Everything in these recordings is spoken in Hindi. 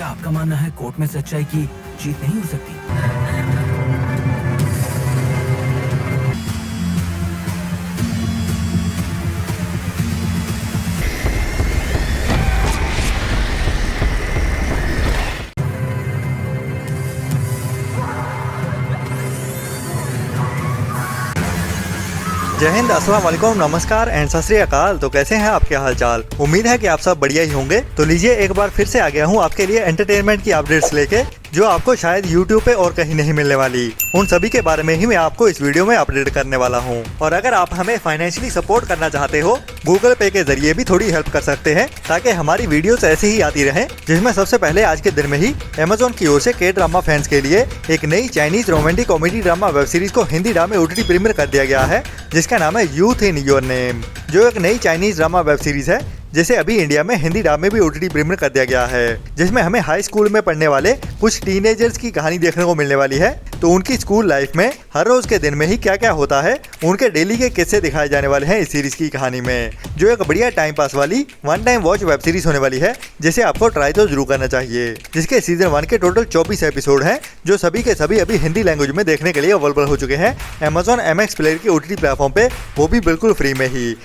क्या आपका मानना है कोर्ट में सच्चाई की जीत नहीं हो सकती? जय हिंद, अस्सलाम वालेकुम, नमस्कार एंड सत श्री अकाल। तो कैसे हैं आपके हाल चाल? उम्मीद है कि आप सब बढ़िया ही होंगे। तो लीजिए एक बार फिर से आ गया हूं आपके लिए एंटरटेनमेंट की अपडेट्स लेके, जो आपको शायद YouTube पे और कहीं नहीं मिलने वाली। उन सभी के बारे में ही मैं आपको इस वीडियो में अपडेट करने वाला हूं। और अगर आप हमें फाइनेंशियली सपोर्ट करना चाहते हो, गूगल पे के जरिए भी थोड़ी हेल्प कर सकते हैं, ताकि हमारी वीडियोस ऐसी ही आती रहें। जिसमें सबसे पहले आज के दिन में ही Amazon की ओर से के ड्रामा फैंस के लिए एक नई Chinese romantic comedy drama web series को हिंदी डब में OTT प्रीमियर कर दिया गया है, जिसका नाम है यूथ इन योर नेम, जो एक नई चाइनीज ड्रामा वेब सीरीज है जिसे अभी इंडिया में हिंदी डब में भी OTT प्रीमियर कर दिया गया है। जिसमें हमें हाई स्कूल में पढ़ने वाले कुछ टीनेजर्स की कहानी देखने को मिलने वाली है। तो उनकी स्कूल लाइफ में हर रोज के दिन में ही क्या क्या होता है, उनके डेली के किस्से दिखाए जाने वाले हैं इस सीरीज की कहानी में, जो एक बढ़िया टाइम पास वाली one time watch web series होने वाली है, जिसे आपको ट्राई तो जरूर करना चाहिए। जिसके सीजन 1 के टोटल 24 एपिसोड हैं, जो सभी के सभी अभी हिंदी लैंग्वेज में देखने के लिए अवेलेबल हो चुके हैं Amazon MX प्लेयर की OTT प्लेटफॉर्म पे, वो भी बिल्कुल फ्री में ही।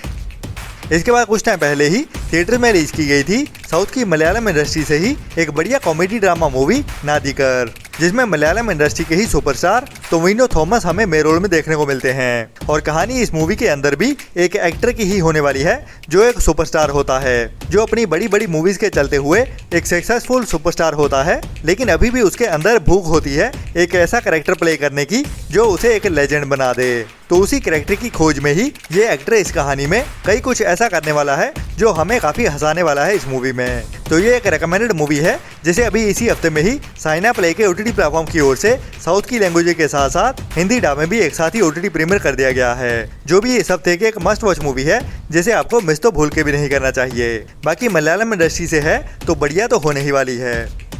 इसके बाद कुछ टाइम पहले ही थिएटर में रिलीज की गई थी साउथ की मलयालम इंडस्ट्री से ही एक बढ़िया कॉमेडी ड्रामा मूवी नादिकर, जिसमें मलयालम इंडस्ट्री के ही सुपरस्टार टोविनो थॉमस हमें मेन रोल में देखने को मिलते हैं। और कहानी इस मूवी के अंदर भी एक एक्टर की ही होने वाली है, जो एक सुपरस्टार होता है, जो अपनी बड़ी बड़ी मूवीज के चलते हुए एक सक्सेसफुल सुपरस्टार होता है, लेकिन अभी भी उसके अंदर भूख होती है एक ऐसा कैरेक्टर प्ले करने की जो उसे एक लेजेंड बना दे। तो उसी कैरेक्टर की खोज में ही ये एक्टर इस कहानी में कई कुछ ऐसा करने वाला है जो हमें काफी हंसाने वाला है इस मूवी में। तो ये एक रेकमेंडेड मूवी है, जिसे अभी इसी हफ्ते में ही साइना प्ले के OTT प्लेटफॉर्म की ओर से साउथ की लैंग्वेज के साथ साथ हिंदी डब में भी एक साथ ही OTT प्रीमियर कर दिया गया है, जो भी इस हफ्ते की एक मस्ट वॉच मूवी है, जिसे आपको मिस तो भूल के भी नहीं करना चाहिए। बाकी मलयालम इंडस्ट्री से है तो बढ़िया तो होने ही वाली है।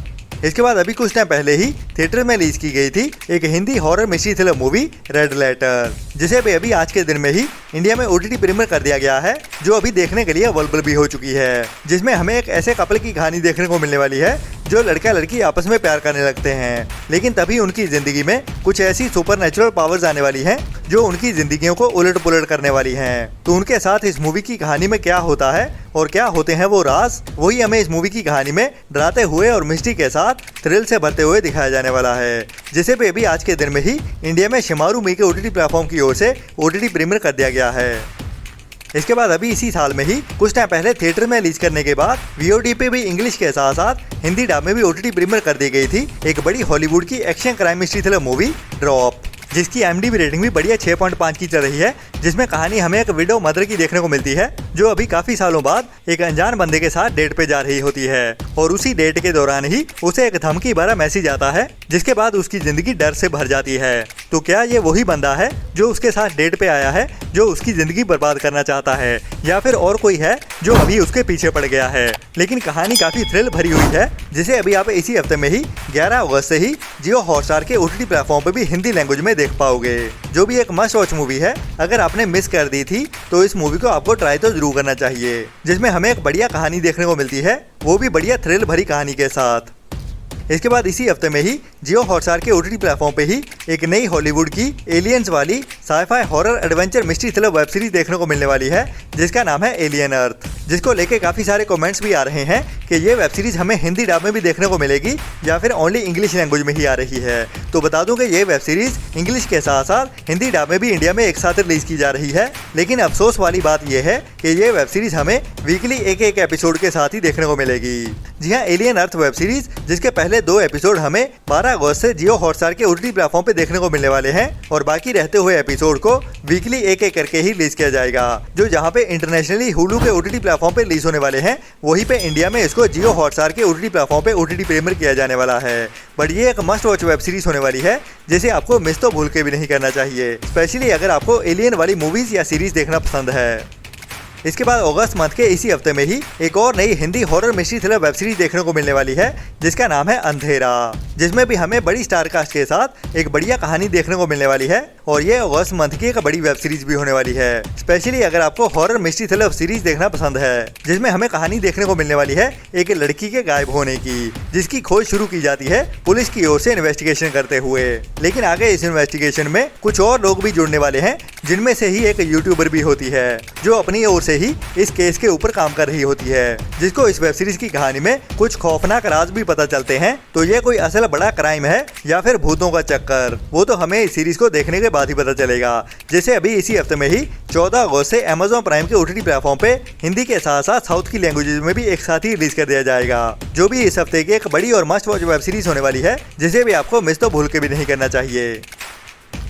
इसके बाद अभी कुछ टाइम पहले ही थिएटर में रिलीज की गई थी एक Hindi horror mystery thriller movie Red Letter, जिसे भी अभी आज के दिन में ही इंडिया में OTT प्रीमियर कर दिया गया है, जो अभी देखने के लिए अवेलेबल भी हो चुकी है। जिसमें हमें एक ऐसे कपल की कहानी देखने को मिलने वाली है, जो लड़का लड़की आपस में प्यार करने लगते हैं, लेकिन तभी उनकी जिंदगी में कुछ ऐसी सुपरनेचुरल पावर्स आने वाली हैं, जो उनकी जिंदगियों को उलट पुलट करने वाली हैं। तो उनके साथ इस मूवी की कहानी में क्या होता है और क्या होते हैं वो राज, वही हमें इस मूवी की कहानी में डराते हुए और मिस्ट्री के साथ थ्रिल से भरते हुए दिखाया जाने वाला है, जिसे भी अभी आज के दिन में ही इंडिया में शिमारू मी के OTT प्लेटफॉर्म की ओर से OTT प्रीमियर कर दिया गया है। इसके बाद अभी इसी साल में ही कुछ टाइम पहले थिएटर में रिलीज करने के बाद VOD पे भी इंग्लिश के साथ साथ हिंदी डब में भी OTT प्रीमियर कर दी गई थी एक बड़ी हॉलीवुड की action crime mystery thriller movie drop, जिसकी IMDb रेटिंग भी बढ़िया 6.5 की चल रही है। जिसमें कहानी हमें एक विडो मदर की देखने को मिलती है, जो अभी काफी सालों बाद एक अनजान बंदे के साथ डेट पे जा रही होती है, और उसी डेट के दौरान ही उसे एक धमकी भरा मैसेज आता है, जिसके बाद उसकी जिंदगी डर से भर जाती है। तो क्या ये वही बंदा है जो उसके साथ डेट पे आया है, जो उसकी जिंदगी बर्बाद करना चाहता है, या फिर और कोई है जो अभी उसके पीछे पड़ गया है? लेकिन कहानी काफी थ्रिल भरी हुई है, जिसे अभी आप इसी हफ्ते में ही 11 अगस्त से ही जियो हॉटस्टार के OTT प्लेटफॉर्म पे भी हिंदी लैंग्वेज में देख पाओगे, जो भी एक मस्ट वॉच मूवी है। अगर आपने मिस कर दी थी तो इस मूवी को आपको ट्राई तो जरूर करना चाहिए, जिसमें हमें एक बढ़िया कहानी देखने को मिलती है, वो भी बढ़िया थ्रिल भरी कहानी के साथ। इसके बाद इसी हफ्ते में ही जियो हॉटस्टार के OTT प्लेटफॉर्म पे ही एक नई हॉलीवुड की एलियंस वाली sci-fi horror adventure mystery thriller web series देखने को मिलने वाली है, जिसका नाम है एलियन अर्थ, जिसको लेके काफी सारे कमेंट्स भी आ रहे हैं कि ये वेब सीरीज हमें हिंदी डब में भी देखने को मिलेगी या फिर ओनली इंग्लिश लैंग्वेज में ही आ रही है। तो बता दूं कि ये वेब सीरीज इंग्लिश के साथ साथ हिंदी डब में भी इंडिया में एक साथ रिलीज की जा रही है, लेकिन अफसोस वाली बात यह है कि ये वेब सीरीज हमें वीकली एक एक एपिसोड के साथ ही देखने को मिलेगी। जी हाँ, एलियन अर्थ वेब सीरीज, जिसके पहले 2 एपिसोड हमें 12 अगस्त से जियो हॉटस्टार के OTT प्लेटफॉर्म पे देखने को मिलने वाले हैं, और बाकी रहते हुए एपिसोड को वीकली एक एक करके ही रिलीज किया जाएगा। जो जहाँ पे इंटरनेशनली हुलू के OTT प्लेटफॉर्म पे रिलीज होने वाले हैं, वहीं पे इंडिया में इसको जियो हॉटस्टार के OTT प्लेटफॉर्म पे OTT प्रीमियर किया जाने वाला है। बट ये एक मस्ट वॉच वेब सीरीज होने वाली है, जिसे आपको मिस तो भूल के भी नहीं करना चाहिए, स्पेशली अगर आपको एलियन वाली मूवीज या सीरीज देखना पसंद है। इसके बाद अगस्त मंथ के इसी हफ्ते में ही एक और नई Hindi horror mystery thriller web series देखने को मिलने वाली है, जिसका नाम है अंधेरा, जिसमें भी हमें बड़ी स्टार कास्ट के साथ एक बढ़िया कहानी देखने को मिलने वाली है और ये अगस्त मंथ की एक बड़ी वेब सीरीज भी होने वाली है। स्पेशली अगर आपको हॉरर मिस्ट्री थ्रिलर सीरीज देखना पसंद है, जिसमें हमें कहानी देखने को मिलने वाली है एक लड़की के गायब होने की, जिसकी खोज शुरू की जाती है पुलिस की ओर से इन्वेस्टिगेशन करते हुए। लेकिन आगे इस इन्वेस्टिगेशन में कुछ और लोग भी जुड़ने वाले हैं, जिनमें से ही एक यूट्यूबर भी होती है जो अपनी ओर से ही इस केस के ऊपर काम कर रही होती है, जिसको इस वेब सीरीज की कहानी में कुछ खौफनाक राज भी पता चलते हैं। तो ये कोई असल बड़ा क्राइम है या फिर भूतों का चक्कर, वो तो हमें इस सीरीज को देखने के बाद ही पता चलेगा। जैसे अभी इसी हफ्ते में ही 14 अगस्त से Amazon प्राइम के OTT प्लेटफॉर्म पे हिंदी के साथ साथ साउथ की लैंग्वेजेस में भी एक साथ ही रिलीज कर दिया जाएगा, जो भी इस हफ्ते की एक बड़ी और मस्ट वॉच वेब सीरीज होने वाली है, जिसे भी आपको मिस तो भूल के भी नहीं करना चाहिए।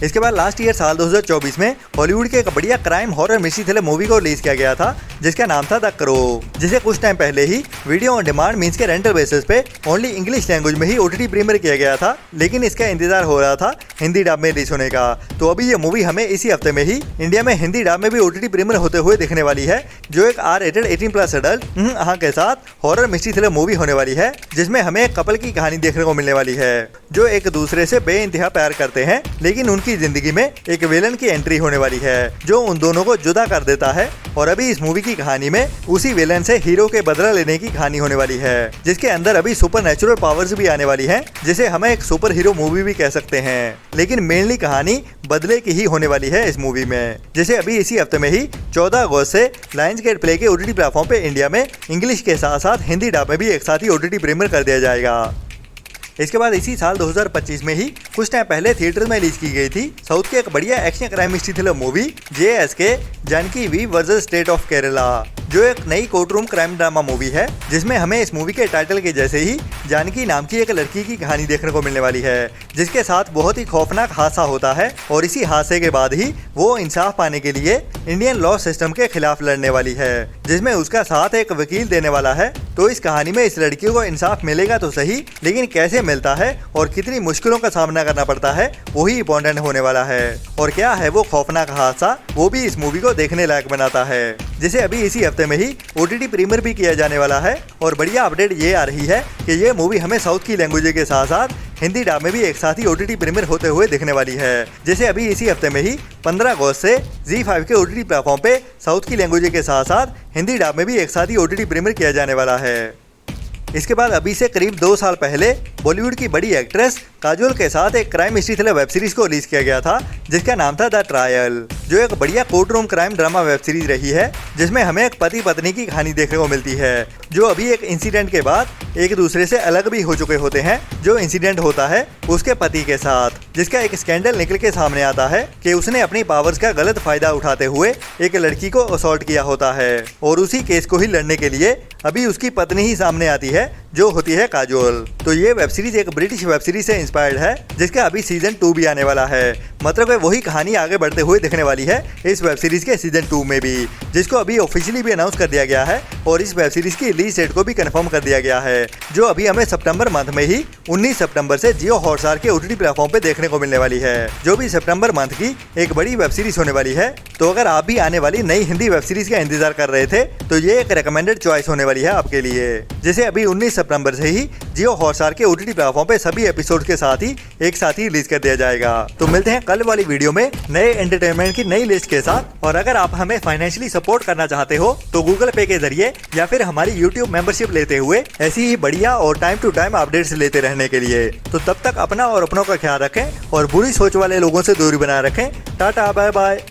इसके बाद लास्ट ईयर साल 2024 में हॉलीवुड के एक बढ़िया crime horror mystery thriller movie को रिलीज किया गया था, जिसका नाम था द क्रो, जिसे कुछ टाइम पहले ही वीडियो ऑन डिमांड मींस के रेंटल बेसिस पे ओनली इंग्लिश लैंग्वेज में ही OTT प्रीमियर किया गया था, लेकिन इसका इंतजार हो रहा था हिंदी डब में रिलीज होने का। तो अभी ये मूवी हमें इसी हफ्ते में ही इंडिया में हिंदी डब में भी OTT प्रीमियर होते हुए दिखने वाली है, जो एक R-rated 18+ एडल्ट के साथ हॉरर मिस्ट्री थ्रिलर मूवी होने वाली है, जिसमें हमें एक कपल की कहानी देखने को मिलने वाली है जो एक दूसरे से बेइंतहा प्यार करते हैं, लेकिन उनकी जिंदगी में एक विलन की एंट्री होने वाली है जो उन दोनों को जुदा कर देता है। और अभी इस मूवी की कहानी में उसी विलन से हीरो के बदला लेने की कहानी होने वाली है, जिसके अंदर अभी सुपरनैचुरल पावर्स भी आने वाली हैं, जिसे हमें एक सुपर हीरो मूवी भी कह सकते हैं। लेकिन मेनली कहानी बदले की ही होने वाली है इस मूवी में, जैसे अभी इसी हफ्ते में ही 14 अगस्त से लायंस गेट प्ले के OTT प्लेटफॉर्म पे इंडिया में इंग्लिश के साथ साथ हिंदी डब में भी एक साथ ही OTT प्रीमियर कर दिया जाएगा। इसके बाद इसी साल 2025 में ही कुछ टाइम पहले थिएटर में रिलीज की गई थी साउथ की एक बढ़िया action crime mystery thriller movie JSK Janaki V versus state of Kerala, जो एक नई court room crime drama movie है, जिसमें हमें इस मूवी के टाइटल के जैसे ही जानकी नाम की एक लड़की की कहानी देखने को मिलने वाली है, जिसके साथ बहुत ही खौफनाक हादसा होता है और इसी हादसे के बाद ही वो इंसाफ पाने के लिए इंडियन लॉ सिस्टम के खिलाफ लड़ने वाली है, जिसमें उसका साथ एक वकील देने वाला है। तो इस कहानी में इस लड़की को इंसाफ मिलेगा तो सही, लेकिन कैसे मिलता है और कितनी मुश्किलों का सामना करना पड़ता है वही इंपॉर्टेंट होने वाला है, और क्या है वो खौफनाक हादसा, वो भी इस मूवी को देखने लायक बनाता है, जिसे अभी इसी हफ्ते में ही OTT प्रीमियर भी किया जाने वाला है। और बढ़िया अपडेट ये आ रही है कि ये मूवी हमें साउथ की लैंग्वेज के साथ साथ हिंदी डब में भी एक साथ ही OTT प्रीमियर होते हुए दिखने वाली है, जैसे अभी इसी हफ्ते में ही 15 अगस्त से ZEE5 के OTT प्लेटफॉर्म पे साउथ की लैंग्वेज के साथ साथ हिंदी डब में भी एक साथ ही OTT प्रीमियर किया जाने वाला है। इसके बाद अभी से करीब 2 साल पहले बॉलीवुड की बड़ी एक्ट्रेस काजोल के साथ एक crime mystery thriller web series को रिलीज किया गया था, जिसका नाम था द ट्रायल, जो एक बढ़िया court room crime drama web series रही है, जिसमें हमें एक पति पत्नी की कहानी देखने को मिलती है, जो अभी एक इंसिडेंट के बाद एक दूसरे से अलग भी हो चुके होते हैं। जो इंसिडेंट होता है उसके पति के साथ, जिसका एक स्कैंडल निकल के सामने आता है कि उसने अपनी पावर्स का गलत फायदा उठाते हुए एक लड़की को असॉल्ट किया होता है, और उसी केस को ही लड़ने के लिए अभी उसकी पत्नी ही सामने आती है, जो होती है काजोल। तो ये वेब सीरीज एक ब्रिटिश वेब सीरीज से इंस्पायर्ड है, जिसका अभी सीजन 2 भी आने वाला है, मतलब वही कहानी आगे बढ़ते हुए दिखने वाली है इस वेब सीरीज के सीजन 2 में भी, जिसको अभी ऑफिशियली भी अनाउंस कर दिया गया है, और इस वेब सीरीज की रिलीज डेट को भी कंफर्म कर दिया गया है, जो अभी हमें सितंबर मंथ में ही 19 सितंबर से जियो हॉटस्टार के OTT प्लेटफॉर्म पे देखने को मिलने वाली है, जो भी सितंबर मंथ की एक बड़ी वेब सीरीज होने वाली है। तो अगर आप भी आने वाली नई हिंदी वेब सीरीज का इंतजार कर रहे थे, तो ये एक रिकमेंडेड चॉइस होने वाली है आपके लिए, जिसे अभी 19 सितंबर से ही जियो हॉटस्टार के OTT प्लेटफॉर्म पे सभी एपिसोड के साथ ही एक साथ ही रिलीज कर दिया जाएगा। तो मिलते हैं कल वाली वीडियो में नए एंटरटेनमेंट की नई लिस्ट के साथ। और अगर आप हमें फाइनेंशियली सपोर्ट करना चाहते हो तो गूगल पे के जरिए या फिर हमारी यूट्यूब मेंबरशिप लेते हुए ऐसी ही बढ़िया और टाइम टू टाइम अपडेट्स लेते रहने के लिए। तो तब तक अपना और अपनों का ख्याल रखें और बुरी सोच वाले लोगों से दूरी बनाए रखें। Tata bye bye.